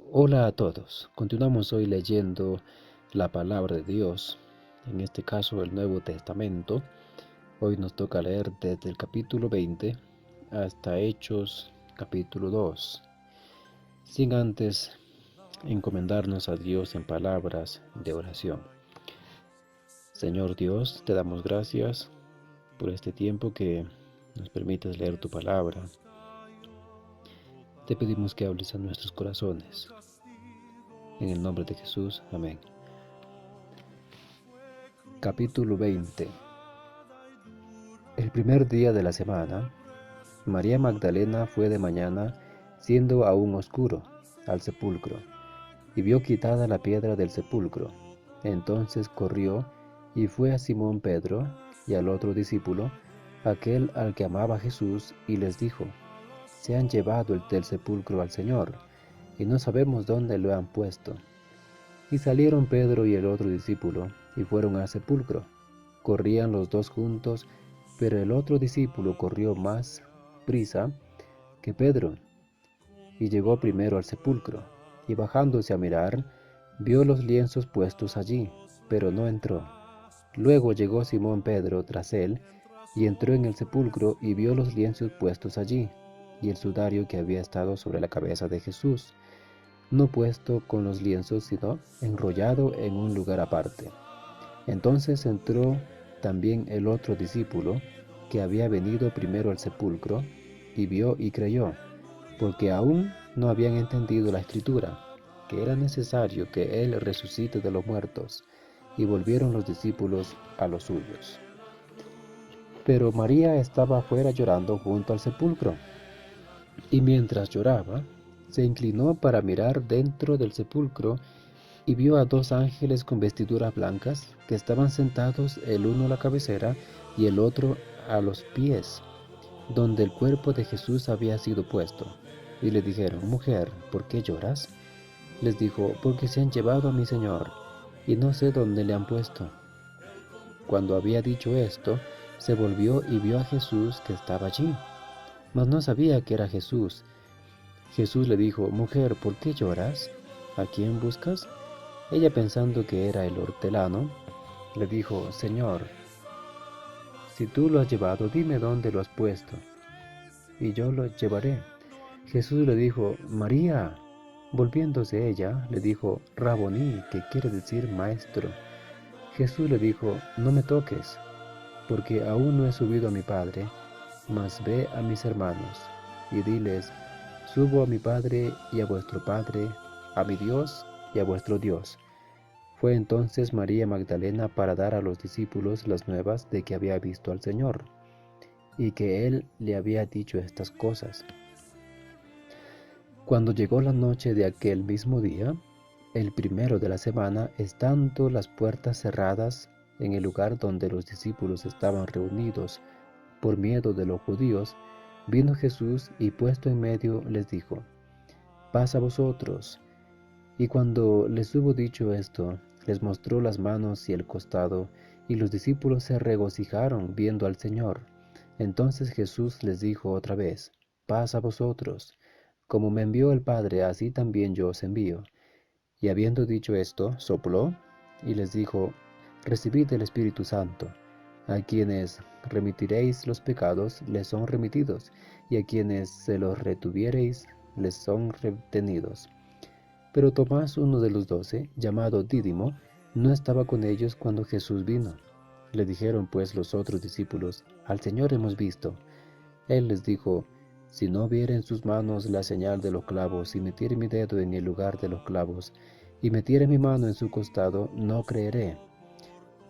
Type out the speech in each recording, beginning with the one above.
Hola a todos. Continuamos hoy leyendo la palabra de Dios, en este caso el Nuevo Testamento. Hoy nos toca leer desde el capítulo 20 hasta Hechos capítulo 2, sin antes encomendarnos a Dios en palabras de oración. Señor Dios, te damos gracias por este tiempo que nos permites leer tu palabra. Te pedimos que hables a nuestros corazones. En el nombre de Jesús, amén. Capítulo 20. El primer día de la semana, María Magdalena fue de mañana, siendo aún oscuro, al sepulcro, y vio quitada la piedra del sepulcro. Entonces corrió y fue a Simón Pedro y al otro discípulo, aquel al que amaba Jesús, y les dijo: Se han llevado del sepulcro al Señor, y no sabemos dónde lo han puesto. Y salieron Pedro y el otro discípulo, y fueron al sepulcro. Corrían los dos juntos, pero el otro discípulo corrió más prisa que Pedro, y llegó primero al sepulcro, y bajándose a mirar, vio los lienzos puestos allí, pero no entró. Luego llegó Simón Pedro tras él, y entró en el sepulcro, y vio los lienzos puestos allí, y el sudario que había estado sobre la cabeza de Jesús, no puesto con los lienzos, sino enrollado en un lugar aparte. Entonces entró también el otro discípulo, que había venido primero al sepulcro, y vio y creyó, porque aún no habían entendido la escritura, que era necesario que él resucite de los muertos. Y volvieron los discípulos a los suyos. Pero María estaba afuera llorando junto al sepulcro, y mientras lloraba, se inclinó para mirar dentro del sepulcro, y vio a dos ángeles con vestiduras blancas, que estaban sentados el uno a la cabecera y el otro a los pies, donde el cuerpo de Jesús había sido puesto. Y le dijeron: Mujer, ¿por qué lloras? Les dijo: Porque se han llevado a mi Señor, y no sé dónde le han puesto. Cuando había dicho esto, se volvió y vio a Jesús que estaba allí, mas no sabía que era Jesús. Jesús le dijo: Mujer, ¿por qué lloras? ¿A quién buscas? Ella, pensando que era el hortelano, le dijo: Señor, si tú lo has llevado, dime dónde lo has puesto, y yo lo llevaré. Jesús le dijo: María. Volviéndose ella, le dijo: Raboní, que quiere decir maestro. Jesús le dijo: No me toques, porque aún no he subido a mi Padre, mas ve a mis hermanos, y diles: Subo a mi Padre y a vuestro Padre, a mi Dios y a vuestro Dios. Fue entonces María Magdalena para dar a los discípulos las nuevas de que había visto al Señor, y que Él le había dicho estas cosas. Cuando llegó la noche de aquel mismo día, el primero de la semana, estando las puertas cerradas en el lugar donde los discípulos estaban reunidos por miedo de los judíos, vino Jesús y puesto en medio les dijo: Paz a vosotros. Y cuando les hubo dicho esto, les mostró las manos y el costado, y los discípulos se regocijaron viendo al Señor. Entonces Jesús les dijo otra vez: Paz a vosotros. Como me envió el Padre, así también yo os envío. Y habiendo dicho esto, sopló y les dijo: Recibid el Espíritu Santo. A quienes remitiréis los pecados, les son remitidos, y a quienes se los retuviereis, les son retenidos. Pero Tomás, uno de los 12, llamado Dídimo, no estaba con ellos cuando Jesús vino. Le dijeron pues los otros discípulos: Al Señor hemos visto. Él les dijo: Si no viere en sus manos la señal de los clavos, y metiere mi dedo en el lugar de los clavos, y metiere mi mano en su costado, no creeré.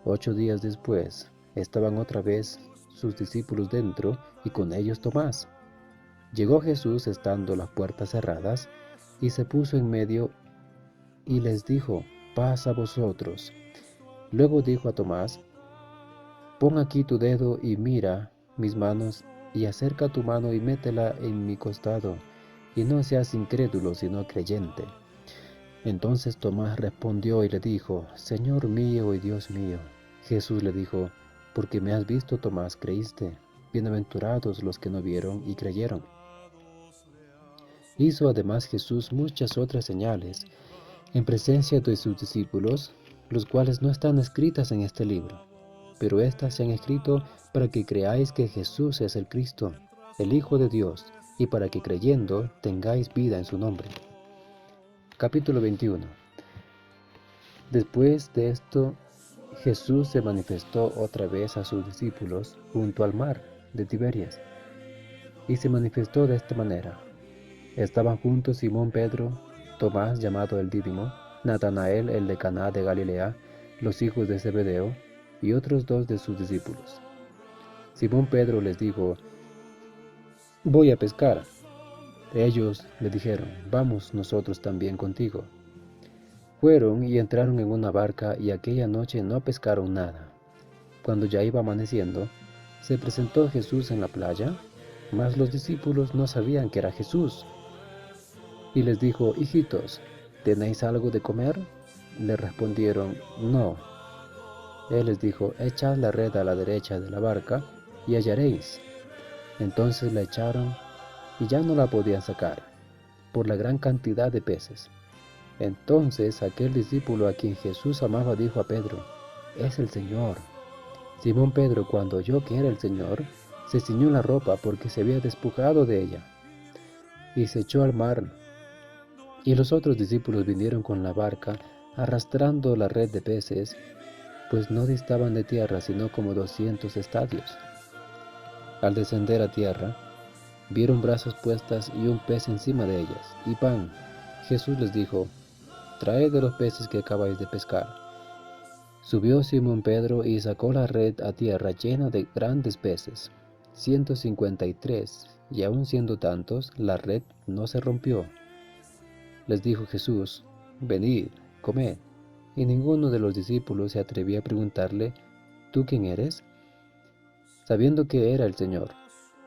8 días después, estaban otra vez sus discípulos dentro, y con ellos Tomás. Llegó Jesús estando las puertas cerradas, y se puso en medio, y les dijo: Paz a vosotros. Luego dijo a Tomás: Pon aquí tu dedo y mira mis manos, y acerca tu mano y métela en mi costado, y no seas incrédulo, sino creyente. Entonces Tomás respondió y le dijo: Señor mío y Dios mío. Jesús le dijo: Porque me has visto, Tomás, creíste. Bienaventurados los que no vieron y creyeron. Hizo además Jesús muchas otras señales en presencia de sus discípulos, los cuales no están escritas en este libro, pero éstas se han escrito para que creáis que Jesús es el Cristo, el Hijo de Dios, y para que creyendo tengáis vida en su nombre. Capítulo 21. Después de esto, Jesús se manifestó otra vez a sus discípulos junto al mar de Tiberias, y se manifestó de esta manera. Estaban juntos Simón Pedro, Tomás llamado el Dídimo, Natanael el de Caná de Galilea, los hijos de Zebedeo, y otros 2 de sus discípulos. Simón Pedro les dijo: «Voy a pescar». Ellos le dijeron: «Vamos nosotros también contigo». Fueron y entraron en una barca, y aquella noche no pescaron nada. Cuando ya iba amaneciendo, se presentó Jesús en la playa, mas los discípulos no sabían que era Jesús. Y les dijo: «Hijitos, ¿tenéis algo de comer?». Le respondieron: «No». Él les dijo: «Echad la red a la derecha de la barca, y hallaréis». Entonces la echaron, y ya no la podían sacar, por la gran cantidad de peces. Entonces aquel discípulo a quien Jesús amaba dijo a Pedro: «Es el Señor». Simón Pedro, cuando oyó que era el Señor, se ciñó la ropa porque se había despojado de ella, y se echó al mar. Y los otros discípulos vinieron con la barca, arrastrando la red de peces, pues no distaban de tierra sino como 200 estadios. Al descender a tierra, vieron brasas puestas y un pez encima de ellas, y pan. Jesús les dijo: «Traed de los peces que acabáis de pescar». Subió Simón Pedro y sacó la red a tierra llena de grandes peces, 153, y aun siendo tantos, la red no se rompió. Les dijo Jesús: «Venid, comed». Y ninguno de los discípulos se atrevía a preguntarle: «¿Tú quién eres?», sabiendo que era el Señor.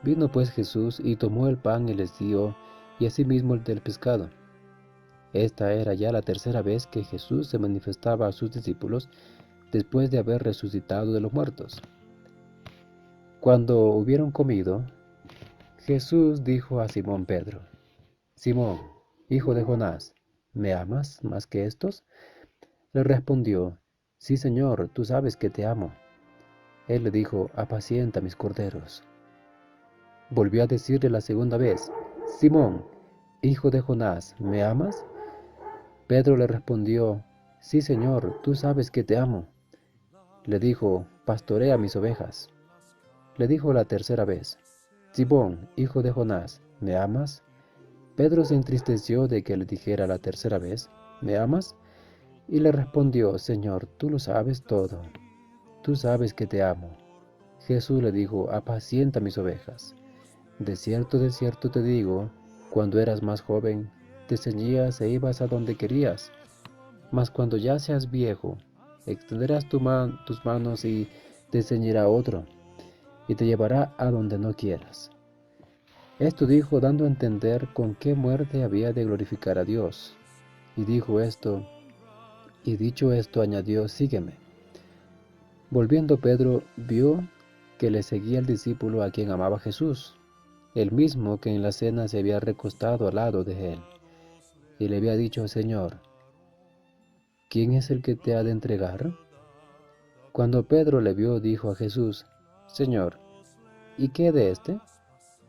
Vino pues Jesús y tomó el pan y les dio, y asimismo el del pescado. Esta era ya la tercera vez que Jesús se manifestaba a sus discípulos después de haber resucitado de los muertos. Cuando hubieron comido, Jesús dijo a Simón Pedro: «Simón, hijo de Jonás, ¿me amas más que estos?». Le respondió: «Sí, Señor, tú sabes que te amo». Él le dijo: «Apacienta mis corderos». Volvió a decirle la segunda vez: «Simón, hijo de Jonás, ¿me amas?». Pedro le respondió: «Sí, Señor, tú sabes que te amo». Le dijo: «Pastorea mis ovejas». Le dijo la tercera vez: «Simón, hijo de Jonás, ¿me amas?». Pedro se entristeció de que le dijera la tercera vez: «¿Me amas?». Y le respondió: «Señor, tú lo sabes todo. Tú sabes que te amo». Jesús le dijo: «Apacienta mis ovejas. De cierto te digo, cuando eras más joven, te ceñías e ibas a donde querías. Mas cuando ya seas viejo, extenderás tus manos y te ceñirá otro, y te llevará a donde no quieras». Esto dijo dando a entender con qué muerte había de glorificar a Dios. Y dicho esto añadió: «Sígueme». Volviendo Pedro, vio que le seguía el discípulo a quien amaba Jesús, el mismo que en la cena se había recostado al lado de él, y le había dicho: «Señor, ¿quién es el que te ha de entregar?». Cuando Pedro le vio, dijo a Jesús: «Señor, ¿y qué de éste?».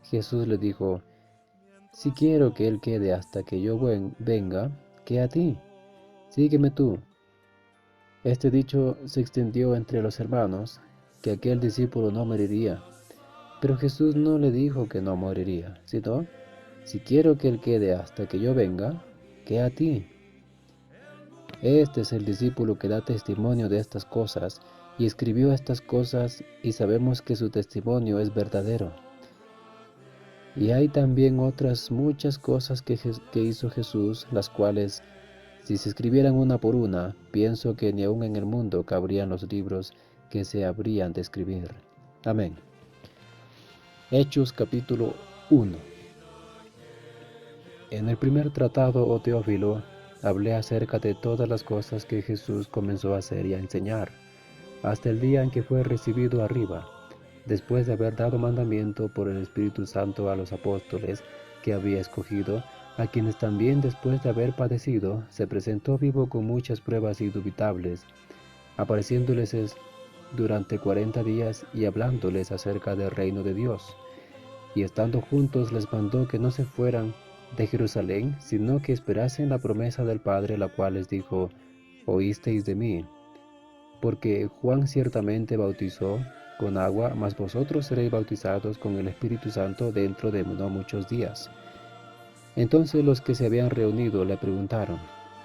Jesús le dijo: «Si quiero que él quede hasta que yo venga, ¿qué a ti? Sígueme tú». Este dicho se extendió entre los hermanos, que aquel discípulo no moriría. Pero Jesús no le dijo que no moriría, sino: «Si quiero que él quede hasta que yo venga, ¿qué a ti?». Este es el discípulo que da testimonio de estas cosas, y escribió estas cosas, y sabemos que su testimonio es verdadero. Y hay también otras muchas cosas que hizo Jesús, las cuales, si se escribieran una por una, pienso que ni aun en el mundo cabrían los libros que se habrían de escribir. Amén. Hechos capítulo 1. En el primer tratado, oh Teófilo, hablé acerca de todas las cosas que Jesús comenzó a hacer y a enseñar, hasta el día en que fue recibido arriba, después de haber dado mandamiento por el Espíritu Santo a los apóstoles que había escogido, a quienes también después de haber padecido, se presentó vivo con muchas pruebas indubitables, apareciéndoles durante 40 días y hablándoles acerca del reino de Dios. Y estando juntos les mandó que no se fueran de Jerusalén, sino que esperasen la promesa del Padre, la cual les dijo: oísteis de mí, porque Juan ciertamente bautizó con agua, mas vosotros seréis bautizados con el Espíritu Santo dentro de no muchos días. Entonces los que se habían reunido le preguntaron,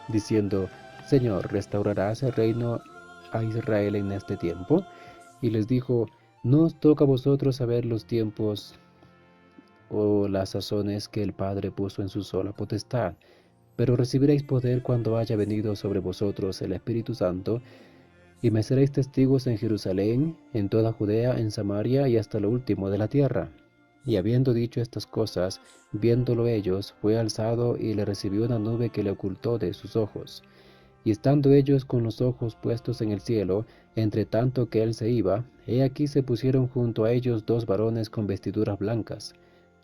diciendo: Señor, ¿restaurarás el reino a Israel en este tiempo? Y les dijo: no os toca a vosotros saber los tiempos o las sazones que el Padre puso en su sola potestad, pero recibiréis poder cuando haya venido sobre vosotros el Espíritu Santo, y me seréis testigos en Jerusalén, en toda Judea, en Samaria y hasta lo último de la tierra. Y habiendo dicho estas cosas, viéndolo ellos, fue alzado y le recibió una nube que le ocultó de sus ojos. Y estando ellos con los ojos puestos en el cielo, entre tanto que él se iba, he aquí se pusieron junto a ellos dos varones con vestiduras blancas,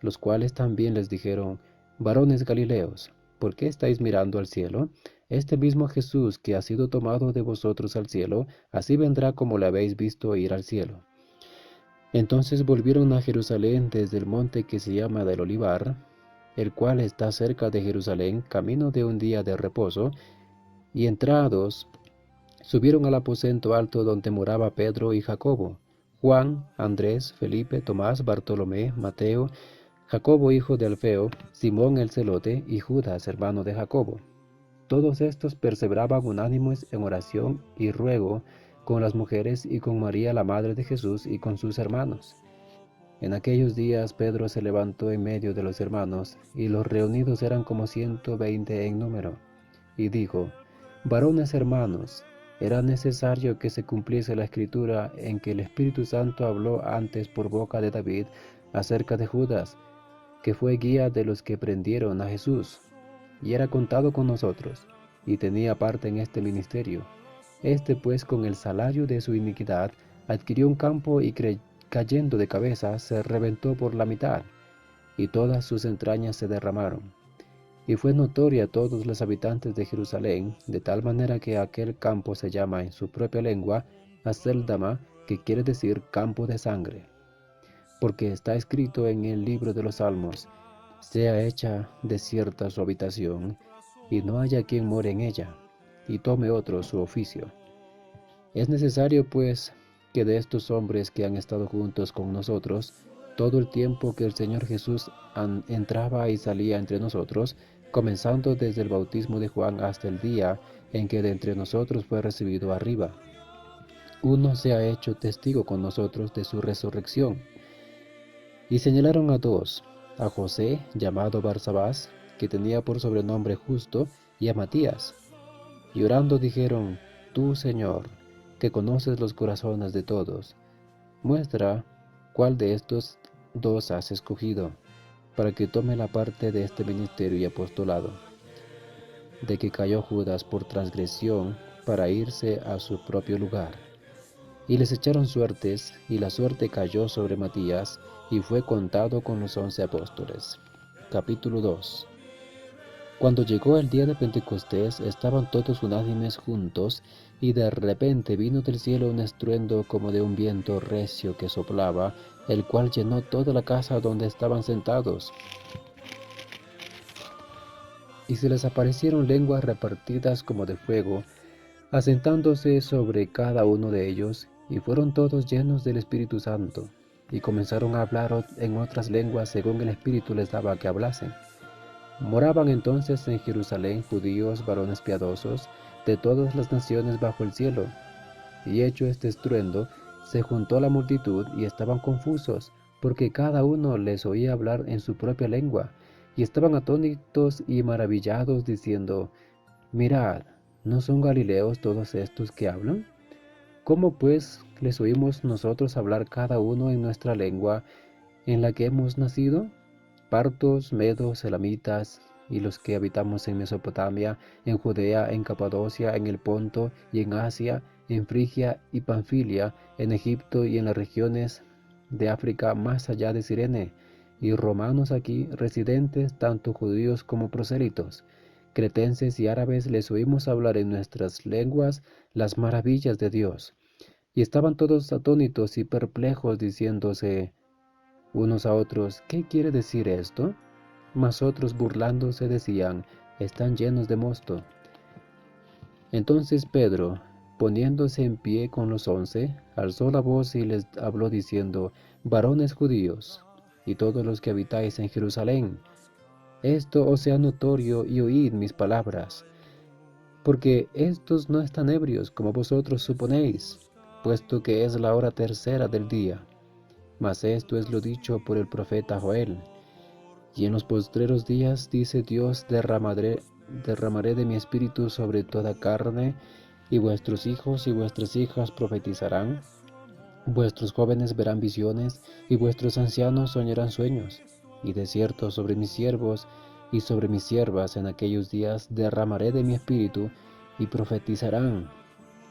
los cuales también les dijeron: varones Galileos, ¿por qué estáis mirando al cielo? Este mismo Jesús que ha sido tomado de vosotros al cielo, así vendrá como le habéis visto ir al cielo. Entonces volvieron a Jerusalén desde el monte que se llama del Olivar, el cual está cerca de Jerusalén, camino de un día de reposo, y entrados, subieron al aposento alto donde moraba Pedro y Jacobo, Juan, Andrés, Felipe, Tomás, Bartolomé, Mateo, Jacobo hijo de Alfeo, Simón el celote y Judas hermano de Jacobo. Todos estos perseveraban unánimes en oración y ruego con las mujeres y con María la madre de Jesús y con sus hermanos. En aquellos días Pedro se levantó en medio de los hermanos, y los reunidos eran como 120 en número, y dijo: varones hermanos, era necesario que se cumpliese la escritura en que el Espíritu Santo habló antes por boca de David acerca de Judas, que fue guía de los que prendieron a Jesús, y era contado con nosotros, y tenía parte en este ministerio. Este pues, con el salario de su iniquidad, adquirió un campo y cayendo de cabeza se reventó por la mitad, y todas sus entrañas se derramaron. Y fue notoria a todos los habitantes de Jerusalén, de tal manera que aquel campo se llama en su propia lengua Aceldama, que quiere decir campo de sangre. Porque está escrito en el libro de los Salmos: sea hecha desierta su habitación, y no haya quien more en ella, y tome otro su oficio. Es necesario, pues, que de estos hombres que han estado juntos con nosotros, todo el tiempo que el Señor Jesús entraba y salía entre nosotros, comenzando desde el bautismo de Juan hasta el día en que de entre nosotros fue recibido arriba, uno se ha hecho testigo con nosotros de su resurrección. Y señalaron a dos: a José, llamado Barsabás, que tenía por sobrenombre Justo, y a Matías. Y orando dijeron: tú, Señor, que conoces los corazones de todos, muestra cuál de estos dos has escogido, para que tome la parte de este ministerio y apostolado, de que cayó Judas por transgresión para irse a su propio lugar. Y les echaron suertes, y la suerte cayó sobre Matías, y fue contado con los 11 apóstoles. Capítulo 2. Cuando llegó el día de Pentecostés, estaban todos unánimes juntos, y de repente vino del cielo un estruendo como de un viento recio que soplaba, el cual llenó toda la casa donde estaban sentados. Y se les aparecieron lenguas repartidas como de fuego, asentándose sobre cada uno de ellos, y fueron todos llenos del Espíritu Santo, y comenzaron a hablar en otras lenguas según el Espíritu les daba que hablasen. Moraban entonces en Jerusalén judíos, varones piadosos, de todas las naciones bajo el cielo. Y hecho este estruendo, se juntó la multitud y estaban confusos, porque cada uno les oía hablar en su propia lengua, y estaban atónitos y maravillados, diciendo: mirad, ¿no son galileos todos estos que hablan? ¿Cómo pues les oímos nosotros hablar cada uno en nuestra lengua en la que hemos nacido? Partos, medos, elamitas, y los que habitamos en Mesopotamia, en Judea, en Capadocia, en el Ponto y en Asia, en Frigia y Panfilia, en Egipto y en las regiones de África más allá de Cirene, y romanos aquí residentes, tanto judíos como prosélitos, cretenses y árabes, les oímos hablar en nuestras lenguas las maravillas de Dios. Y estaban todos atónitos y perplejos, diciéndose unos a otros, ¿qué quiere decir esto? Mas otros burlándose decían, están llenos de mosto. Entonces Pedro, poniéndose en pie con los 11, alzó la voz y les habló diciendo, varones judíos, y todos los que habitáis en Jerusalén, esto os sea notorio y oíd mis palabras, porque estos no están ebrios como vosotros suponéis, puesto que es la hora tercera del día. Mas esto es lo dicho por el profeta Joel. Y en los postreros días, dice Dios, derramaré de mi espíritu sobre toda carne, y vuestros hijos y vuestras hijas profetizarán, vuestros jóvenes verán visiones, y vuestros ancianos soñarán sueños. Y de cierto sobre mis siervos y sobre mis siervas en aquellos días derramaré de mi espíritu, y profetizarán,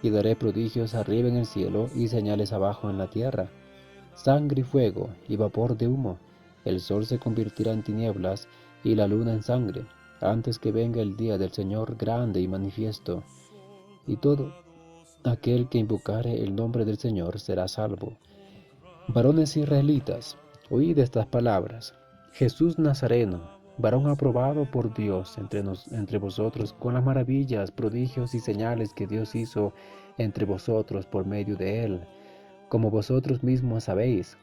y daré prodigios arriba en el cielo y señales abajo en la tierra, sangre y fuego y vapor de humo. El sol se convertirá en tinieblas y la luna en sangre, antes que venga el día del Señor grande y manifiesto. Y todo aquel que invocare el nombre del Señor será salvo. Varones israelitas, oíd estas palabras. Jesús Nazareno, varón aprobado por Dios entre vosotros con las maravillas, prodigios y señales que Dios hizo entre vosotros por medio de él, como vosotros mismos sabéis.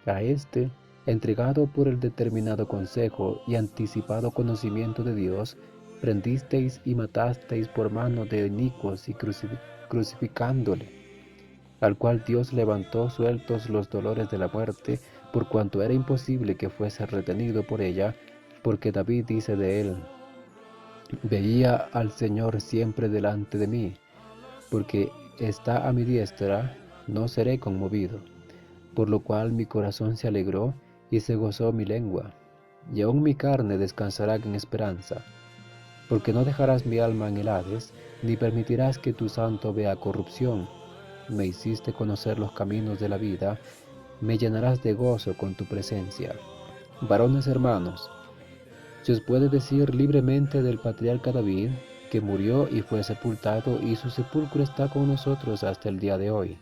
A éste, entregado por el determinado consejo y anticipado conocimiento de Dios, prendisteis y matasteis por mano de inicuos y crucificándole, al cual Dios levantó sueltos los dolores de la muerte, por cuanto era imposible que fuese retenido por ella, porque David dice de él, veía al Señor siempre delante de mí, porque está a mi diestra, no seré conmovido. Por lo cual mi corazón se alegró y se gozó mi lengua, y aun mi carne descansará en esperanza, porque no dejarás mi alma en el Hades, ni permitirás que tu santo vea corrupción. Me hiciste conocer los caminos de la vida, me llenarás de gozo con tu presencia. Varones hermanos, se os puede decir libremente del patriarca David, que murió y fue sepultado, y su sepulcro está con nosotros hasta el día de hoy.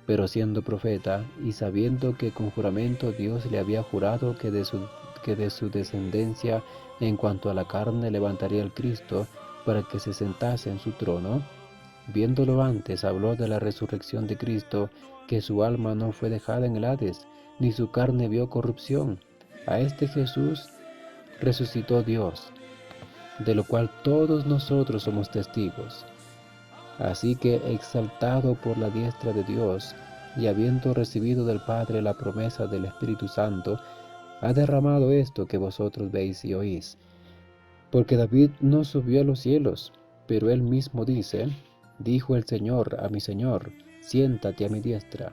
Pero siendo profeta, y sabiendo que con juramento Dios le había jurado que de su descendencia en cuanto a la carne levantaría el Cristo para que se sentase en su trono, viéndolo antes habló de la resurrección de Cristo, que su alma no fue dejada en el Hades, ni su carne vio corrupción. A este Jesús resucitó Dios, de lo cual todos nosotros somos testigos. Así que, exaltado por la diestra de Dios, y habiendo recibido del Padre la promesa del Espíritu Santo, ha derramado esto que vosotros veis y oís. Porque David no subió a los cielos, pero él mismo dice, dijo el Señor a mi Señor, siéntate a mi diestra,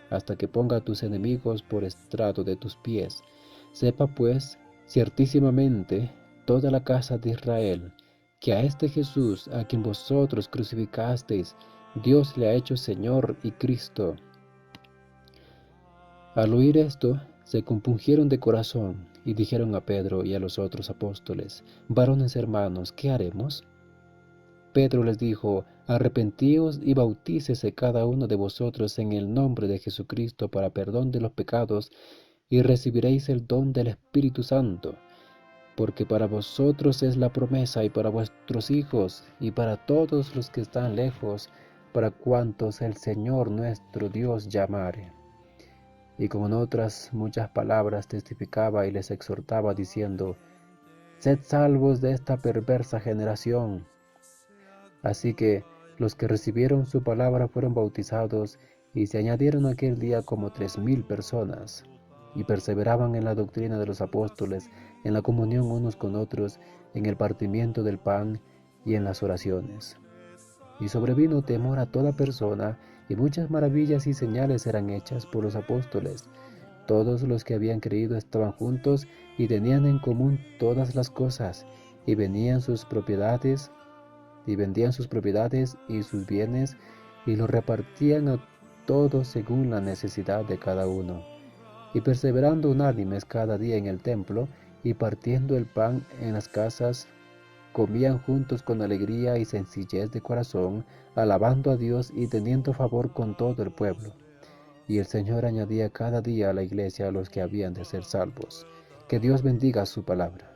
hasta que ponga a tus enemigos por estrado de tus pies. Sepa pues, ciertísimamente, toda la casa de Israel, que a este Jesús, a quien vosotros crucificasteis, Dios le ha hecho Señor y Cristo. Al oír esto, se compungieron de corazón y dijeron a Pedro y a los otros apóstoles, varones hermanos, ¿qué haremos? Pedro les dijo, arrepentíos y bautícese cada uno de vosotros en el nombre de Jesucristo para perdón de los pecados, y recibiréis el don del Espíritu Santo, porque para vosotros es la promesa, y para vuestros hijos, y para todos los que están lejos, para cuantos el Señor nuestro Dios llamare. Y con otras muchas palabras testificaba y les exhortaba diciendo, sed salvos de esta perversa generación. Así que los que recibieron su palabra fueron bautizados, y se añadieron aquel día como 3000 personas, y perseveraban en la doctrina de los apóstoles, en la comunión unos con otros, en el partimiento del pan y en las oraciones. Y sobrevino temor a toda persona, y muchas maravillas y señales eran hechas por los apóstoles. Todos los que habían creído estaban juntos y tenían en común todas las cosas, y vendían sus propiedades y sus bienes, y los repartían a todos según la necesidad de cada uno. y perseverando unánimes cada día en el templo, y partiendo el pan en las casas, comían juntos con alegría y sencillez de corazón, alabando a Dios y teniendo favor con todo el pueblo. Y el Señor añadía cada día a la iglesia a los que habían de ser salvos. Que Dios bendiga su palabra.